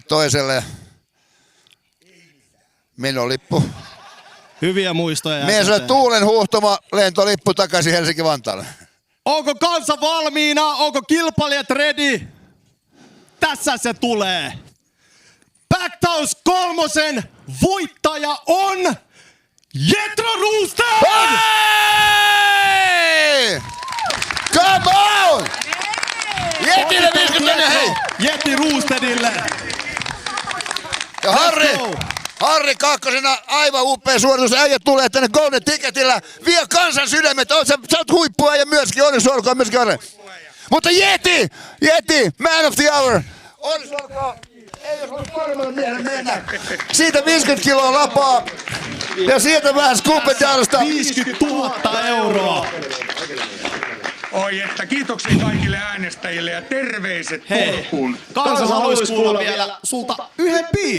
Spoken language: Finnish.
toiselle menolippu. Hyviä muistoja. Mieselle Tuulen huuhtoma lentolippu takaisin Helsinki-Vantaalle. Onko kansa valmiina? Onko kilpailijat ready? Tässä se tulee. Backtown 3 voittaja on Jethro Roosted! Hei! Come on! Jetille 50, hei! Jetti Roostedille! Ja Harri kakkosena, aivan upea suoritus. Äijät tulee tänne Golden Ticketillä. Vie kansan sydämet. Sä oot huippua ja myöskin onneksi olkoon myöskin Harri. Mutta Jeti, man of the hour. Onneksi olkoon. Ei jos ollut paremman miehen mennä. Siitä 50 kiloa lapaa. Ja sieltä vähän Scoopedalasta 50 000 euroa. Oi että kiitoksia kaikille äänestäjille ja terveiset Hei, Turkuun. kansa haluaisi kuulla vielä sulta yhden biisin.